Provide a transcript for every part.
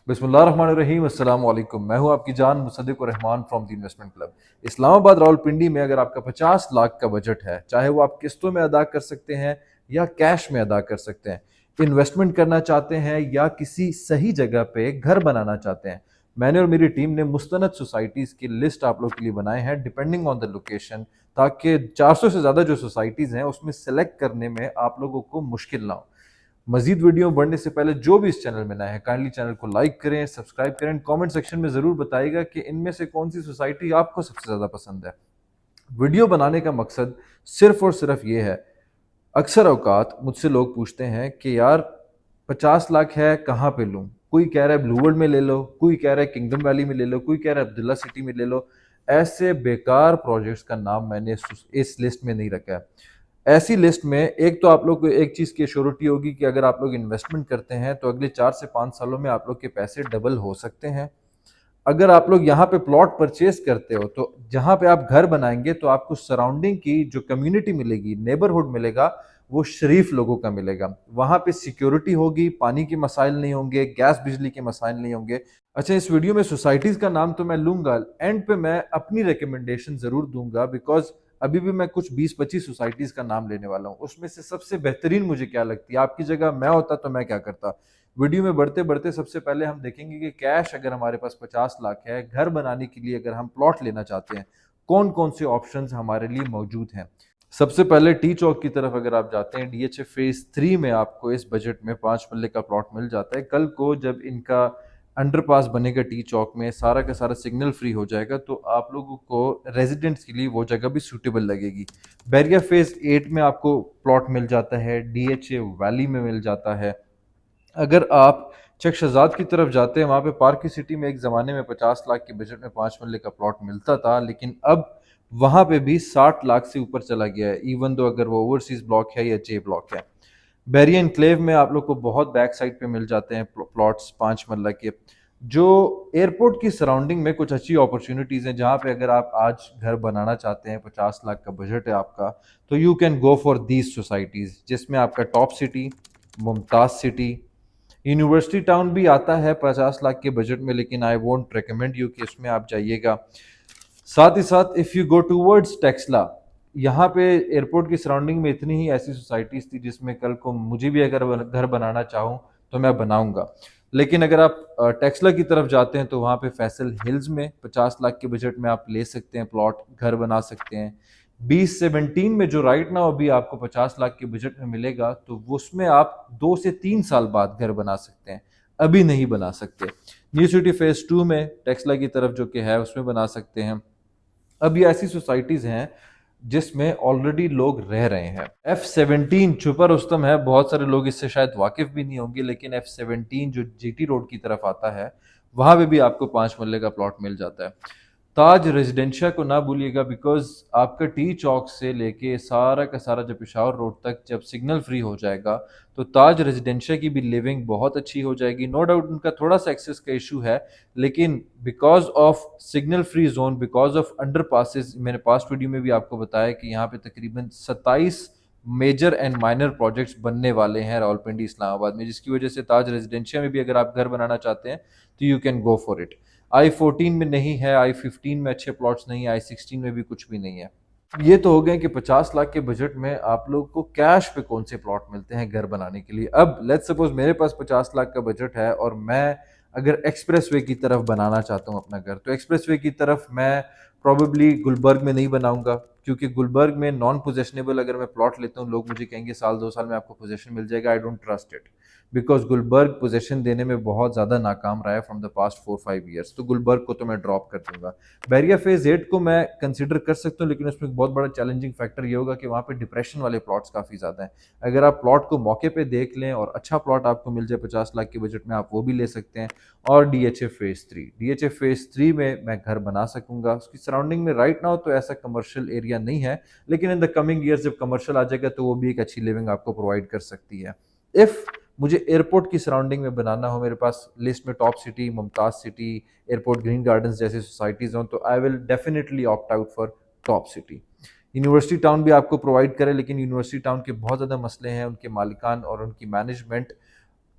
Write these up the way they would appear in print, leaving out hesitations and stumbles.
बिस्मिल्लाहिर्रहमानिर्रहीम। अस्सलाम वालेकुम। मैं हूं आपकी जान Mossadegh Rahman from the investment club. Islamabad Rawalpindi में अगर आपका 50 लाख का बजट है, चाहे वो आप किस्तों में अदा कर सकते हैं या कैश में अदा कर सकते हैं, इन्वेस्टमेंट करना चाहते हैं या किसी सही जगह पे घर बनाना चाहते हैं, मैंने और मेरी टीम ने मुस्तनद सोसाइटीज़ की लिस्ट आप लोग के लिए बनाए हैं डिपेंडिंग ऑन द लोकेशन, ताकि 400 से ज़्यादा जो सोसाइटीज़ हैं उसमें सेलेक्ट करने में आप लोगों को मुश्किल ना हो। मजीद वीडियो बढ़ने से पहले जो भी इस चैनल में नया है, काइंडली चैनल को लाइक करें, सब्सक्राइब करें, कमेंट सेक्शन में ज़रूर बताइएगा कि इनमें से कौन सी सोसाइटी आपको सबसे ज़्यादा पसंद है। वीडियो बनाने का मकसद सिर्फ और सिर्फ ये है। अक्सर औकात मुझसे लोग पूछते हैं कि यार 50 लाख है, कहाँ पे लूँ? कोई कह रहा है ब्लू वर्ल्ड में ले लो, कोई कह रहा है किंगडम वैली में ले लो, कोई कह रहा है अब्दुल्ला सिटी में ले लो। ऐसे बेकार प्रोजेक्ट्स का नाम मैंने इस लिस्ट में नहीं रखा है। ऐसी लिस्ट में एक तो आप लोग को एक चीज़ की श्योरिटी होगी कि अगर आप लोग इन्वेस्टमेंट करते हैं तो अगले 4 से 5 सालों में आप लोग के पैसे डबल हो सकते हैं। अगर आप लोग यहाँ पे प्लॉट परचेज करते हो तो जहाँ पे आप घर बनाएंगे तो आपको सराउंडिंग की जो कम्युनिटी मिलेगी, नेबरहुड मिलेगा, वो शरीफ लोगों का मिलेगा। वहाँ पे सिक्योरिटी होगी, पानी के मसाइल नहीं होंगे, गैस बिजली के मसाइल नहीं होंगे। अच्छा, इस वीडियो में सोसाइटीज़ का नाम तो मैं लूंगा, एंड पे मैं अपनी रिकमेंडेशन ज़रूर दूंगा, बिकॉज अभी भी मैं कुछ 20-25 सोसाइटीज़ का नाम लेने वाला हूँ। उसमें से सबसे बेहतरीन मुझे क्या लगती है, आपकी जगह मैं होता तो मैं क्या करता। वीडियो में बढ़ते बढ़ते सबसे पहले हम देखेंगे कि कैश अगर हमारे पास 50 लाख है, घर बनाने के लिए अगर हम प्लॉट लेना चाहते हैं, कौन कौन से ऑप्शंस हमारे लिए मौजूद हैं। सबसे पहले टी चौक की तरफ अगर आप जाते हैं, डीएचए फेज 3 में आपको इस बजट में 5 मरले का प्लॉट मिल जाता है। कल को जब इनका अंडरपास बनेगा टी चौक में, सारा का सारा सिग्नल फ्री हो जाएगा, तो आप लोगों को रेजिडेंट्स के लिए वो जगह भी सूटेबल लगेगी। बैरिया फेज 8 में आपको प्लॉट मिल जाता है, डीएचए वैली में मिल जाता है। अगर आप चक शहजाद की तरफ जाते हैं, वहाँ पे पार्क की सिटी में एक ज़माने में 50 लाख के बजट में 5 मरले का प्लॉट मिलता था, लेकिन अब वहाँ पे भी 60 लाख से ऊपर चला गया है, इवन दो अगर वो ओवरसीज ब्लॉक है या जे ब्लॉक है। बैरिया एनक्लेव में आप लोग को बहुत बैक साइड पे मिल जाते हैं प्लॉट्स 5 मरला के। जो एयरपोर्ट की सराउंडिंग में कुछ अच्छी अपॉर्चुनिटीज़ हैं, जहाँ पे अगर आप आज घर बनाना चाहते हैं, 50 लाख का बजट है आपका, तो you can go for these societies, जिसमें आपका top city, Mumtaz city, university town भी आता है 50 लाख के बजट में, लेकिन आई वोंट रिकमेंड यू कि इसमें आप जाइएगा। साथ ही साथ if you go towards Taxila, यहाँ पे एयरपोर्ट की सराउंडिंग में इतनी ही ऐसी सोसाइटीज़ थी जिसमें कल को मुझे भी अगर घर बनाना चाहूँ तो मैं बनाऊंगा। लेकिन अगर आप टेक्सला की तरफ जाते हैं तो वहाँ पे फैसल हिल्स में 50 लाख के बजट में आप ले सकते हैं प्लॉट, घर बना सकते हैं। 2017 में जो राइट नाउ अभी आपको 50 लाख के बजट में मिलेगा, तो उसमें आप 2 से 3 साल बाद घर बना सकते हैं, अभी नहीं बना सकते। न्यू सिटी फेज 2 में टेक्सला की तरफ जो कि है उसमें बना सकते हैं। अब ये ऐसी सोसाइटीज हैं जिसमें ऑलरेडी लोग रह रहे हैं। F17 छुपा रुस्तम है, बहुत सारे लोग इससे शायद वाकिफ भी नहीं होंगे, लेकिन F17 जो जीटी रोड की तरफ आता है, वहां पे भी आपको 5 मरले का प्लॉट मिल जाता है। ताज रेजिडेंशिया को ना भूलिएगा, बिकॉज आपका टी चौक से लेके सारा का सारा जब पेशावर रोड तक जब सिग्नल फ्री हो जाएगा, तो ताज रेजिडेंशिया की भी लिविंग बहुत अच्छी हो जाएगी। नो डाउट उनका थोड़ा सा एक्सेस का इशू है, लेकिन because of signal free zone, because of under passes, मैंने पास्ट वीडियो में भी आपको बताया कि यहाँ पे तकरीबन 27 मेजर एंड माइनर प्रोजेक्ट्स बनने वाले हैं रावलपिंडी इस्लामाबाद में, जिसकी वजह से ताज रेजिडेंशिया में भी अगर आप घर बनाना चाहते हैं तो you can go for it. I14 में नहीं है, I15 में अच्छे प्लॉट्स नहीं है, I16 में भी कुछ भी नहीं है। ये तो हो गए कि 50 लाख के बजट में आप लोग को कैश पे कौन से प्लॉट मिलते हैं घर बनाने के लिए। अब लेट्स सपोज मेरे पास 50 लाख का बजट है और मैं अगर एक्सप्रेसवे की तरफ बनाना चाहता हूँ अपना घर, तो एक्सप्रेसवे की तरफ मैं प्रॉबेबली गुलबर्ग में नहीं बनाऊंगा, क्योंकि गुलबर्ग में नॉन पोजेशनेबल अगर मैं प्लॉट लेता हूँ, लोग मुझे कहेंगे साल 2 साल में आपको पोजेशन मिल जाएगा। I don't trust it, because Gulberg possession देने में बहुत ज़्यादा नाकाम रहा है फ्रॉम द पास्ट 4-5 ईयर्स, तो गुलबर्ग को तो मैं ड्रॉप कर दूंगा। बैरिया फेज 8 को मैं कंसिडर कर सकता हूँ, लेकिन उसमें एक बहुत बड़ा चैलेंजिंग फैक्टर ये होगा कि वहाँ पे डिप्रेशन वाले प्लॉट्स काफ़ी ज़्यादा हैं। अगर आप प्लॉट को मौके पे देख लें और अच्छा प्लॉट आपको मिल जाए 50 लाख के बजट में, आप वो भी ले सकते हैं। और डीएचए फेज 3 में मैं घर बना सकूंगा। उसकी सराउंडिंग में राइट नाउ तो ऐसा कमर्शियल एरिया नहीं है, लेकिन इन द कमिंग ईयर्स जब कमर्शियल आ जाएगा तो वो भी एक अच्छी लिविंग आपको प्रोवाइड कर सकती है। इफ़ मुझे एयरपोर्ट की सराउंडिंग में बनाना हो, मेरे पास लिस्ट में top city, Mumtaz city, airport green gardens जैसी सोसाइटीज़ हों, तो I will definitely opt out for top city. University town भी आपको प्रोवाइड करे, लेकिन यूनिवर्सिटी टाउन के बहुत ज़्यादा मसले हैं, उनके मालिकान और उनकी management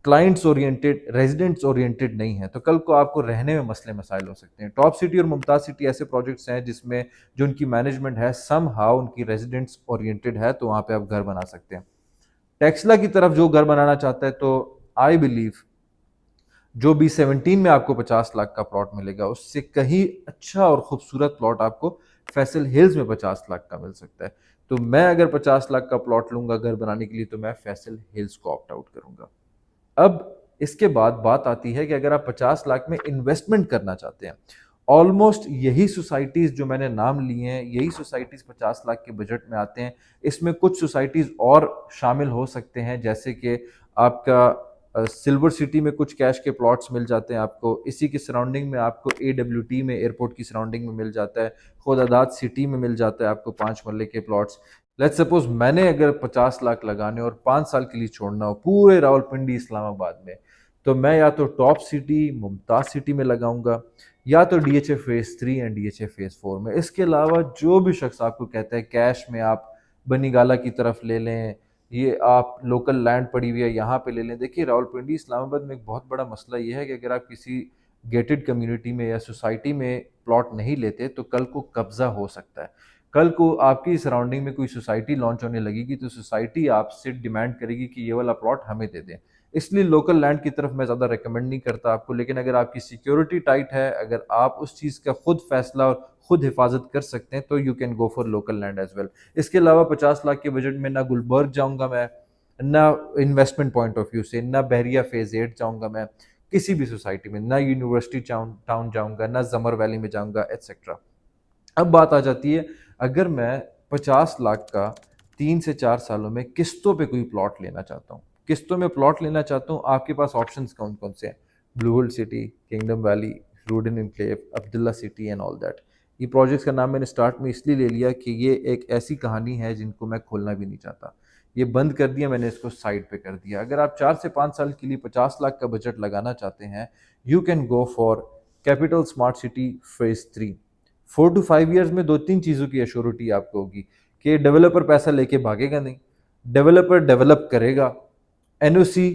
clients oriented, residents oriented नहीं है, तो कल को आपको रहने में मसले मसाइल हो सकते हैं। टॉप सिटी और मुमताज़ सिटी ऐसे प्रोजेक्ट्स हैं जिसमें जो उनकी मैनेजमेंट है सम हाउ उनकी रेजिडेंट्स ओरिएंटेड है, तो वहाँ पे आप घर बना सकते हैं। टेक्सला की तरफ जो घर बनाना चाहता है, तो आई बिलीव जो B17 में आपको 50 लाख का प्लॉट मिलेगा, उससे कहीं अच्छा और खूबसूरत प्लॉट आपको फैसल हिल्स में 50 लाख का मिल सकता है। तो मैं अगर 50 लाख का प्लॉट लूंगा घर बनाने के लिए, तो मैं फैसल हिल्स को ऑप्ट आउट करूंगा। अब इसके बाद बात आती है कि अगर आप 50 लाख में इन्वेस्टमेंट करना चाहते हैं, ऑलमोस्ट यही सोसाइटीज जो मैंने नाम लिए हैं, यही सोसाइटीज 50 लाख के बजट में आते हैं। इसमें कुछ सोसाइटीज और शामिल हो सकते हैं, जैसे कि आपका सिल्वर सिटी में कुछ कैश के प्लॉट्स मिल जाते हैं आपको, इसी के सराउंडिंग में आपको AWT में, एयरपोर्ट की सराउंडिंग में मिल जाता है, खुदादाद सिटी में मिल जाता है आपको 5 मरले के प्लॉट्स। लेट्स सपोज मैंने अगर 50 लाख लगाने और 5 साल के लिए छोड़ना हो पूरे रावलपिंडी इस्लामाबाद में, तो मैं या तो टॉप सिटी, मुमताज सिटी में लगाऊंगा, या तो DHA phase 3 and DHA phase 4 में। इसके अलावा जो भी शख्स आपको कहता है कैश में आप बनीगाला की तरफ ले लें, ये आप लोकल लैंड पड़ी हुई है यहाँ पे ले लें, देखिए रावलपिंडी इस्लामाबाद में एक बहुत बड़ा मसला ये है कि अगर आप किसी गेटेड कम्युनिटी में या सोसाइटी में प्लॉट नहीं लेते, तो कल को कब्जा हो सकता है। कल को आपकी सराउंडिंग में कोई सोसाइटी लॉन्च होने लगेगी, तो सोसाइटी आपसे डिमांड करेगी कि ये वाला प्लॉट हमें दे दें। इसलिए लोकल लैंड की तरफ मैं ज़्यादा रिकमेंड नहीं करता आपको, लेकिन अगर आपकी सिक्योरिटी टाइट है, अगर आप उस चीज़ का खुद फैसला और खुद हिफाजत कर सकते हैं, तो you can go for local land as well. इसके अलावा 50 लाख के बजट में ना गुलबर्ग जाऊंगा मैं, ना इन्वेस्टमेंट पॉइंट ऑफ व्यू से, ना बहरिया फेज 8 जाऊंगा मैं किसी भी सोसाइटी में, ना यूनिवर्सिटी टाउन जाऊंगा, ना जमर वैली में जाऊंगा, एट्सेट्रा। अब बात आ जाती है, अगर मैं 50 लाख का 3 से 4 सालों में किस्तों पे कोई प्लॉट लेना चाहता हूँ, किस्तों में प्लॉट लेना चाहता हूँ, आपके पास ऑप्शंस कौन कौन से हैं? Blue hill city, kingdom valley, रूडन enclave, Abdullah city and all that. ये प्रोजेक्ट्स का नाम मैंने स्टार्ट में इसलिए ले लिया कि ये एक ऐसी कहानी है जिनको मैं खोलना भी नहीं चाहता। ये बंद कर दिया मैंने, इसको साइड पे कर दिया। अगर आप 4 से 5 साल के लिए 50 लाख का बजट लगाना चाहते हैं, you can go for capital smart city phase 3। 4 to 5 years में 2-3 चीज़ों की एश्योरिटी आपको होगी कि डेवलपर पैसा लेके भागेगा नहीं, डेवलपर डेवलप करेगा, NOC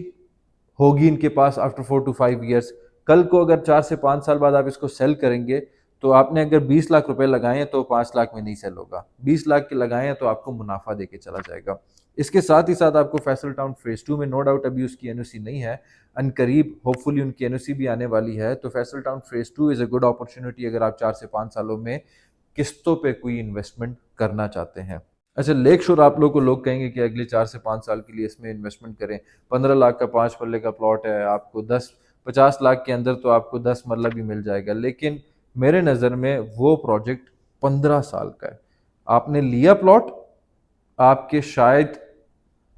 होगी इनके पास आफ्टर 4 to 5 ईयर्स। कल को अगर 4 से 5 साल बाद आप इसको सेल करेंगे, तो आपने अगर 20 लाख रुपए लगाए हैं तो 5 लाख में नहीं सेल होगा, 20 लाख के लगाए हैं तो आपको मुनाफा देके चला जाएगा। इसके साथ ही साथ आपको फैसल टाउन फेज 2 में नो डाउट अभी उसकी NOC नहीं है, अनकरीब होपफुली उनकी NOC भी आने वाली है, तो Faisal town phase 2 is a good opportunity अगर आप 4 से 5 सालों में किस्तों पे कोई इन्वेस्टमेंट करना चाहते हैं। अच्छा, लेक शोर आप लोग को लोग कहेंगे कि अगले 4 से 5 साल के लिए इसमें इन्वेस्टमेंट करें, 15 लाख का 5 मरले का प्लॉट है, आपको 50 लाख के अंदर तो आपको 10 मरला भी मिल जाएगा, लेकिन मेरे नज़र में वो प्रोजेक्ट 15 साल का है। आपने लिया प्लॉट, आपके शायद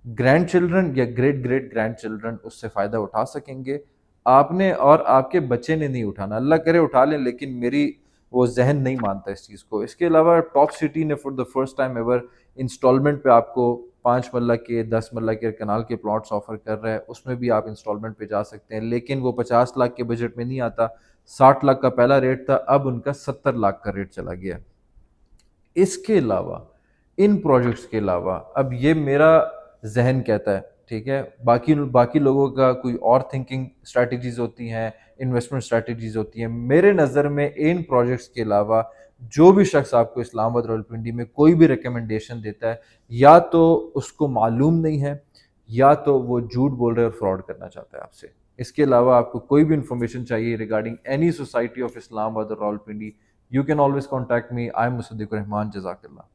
ग्रैंड चिल्ड्रन या ग्रेट ग्रेट ग्रैंड चिल्ड्रन उससे फ़ायदा उठा सकेंगे, आपने और आपके बच्चे ने नहीं उठाना, अल्लाह करे उठा लें, लेकिन मेरी वो जहन नहीं मानता इस चीज़ को। इसके अलावा टॉप सिटी ने for the first time ever installment पे आपको 5 मरला के 10 मरला के कनाल के प्लॉट्स ऑफर कर रहा है, उसमें भी आप इंस्टॉलमेंट पे जा सकते हैं, लेकिन वो 50 लाख के बजट में नहीं आता। 60 लाख का पहला रेट था, अब उनका 70 लाख का रेट चला गया। इसके अलावा, इन प्रोजेक्ट्स के अलावा, अब ये मेरा जहन कहता है, ठीक है, बाकी बाकी लोगों का कोई और थिंकिंग स्ट्रैटेजीज होती हैं, इन्वेस्टमेंट स्ट्रैटेजीज होती हैं। मेरे नज़र में इन प्रोजेक्ट्स के अलावा जो भी शख्स आपको इस्लामाबाद रावलपिंडी में कोई भी रिकमेंडेशन देता है, या तो उसको मालूम नहीं है, या तो वो झूठ बोल रहा है और फ्रॉड करना चाहता है आपसे। इसके अलावा आपको कोई भी इंफॉर्मेशन चाहिए regarding any society of Islamabad और Rawalpindi, you can always contact me. I'm Musaddiq Rahman. Jazakallah.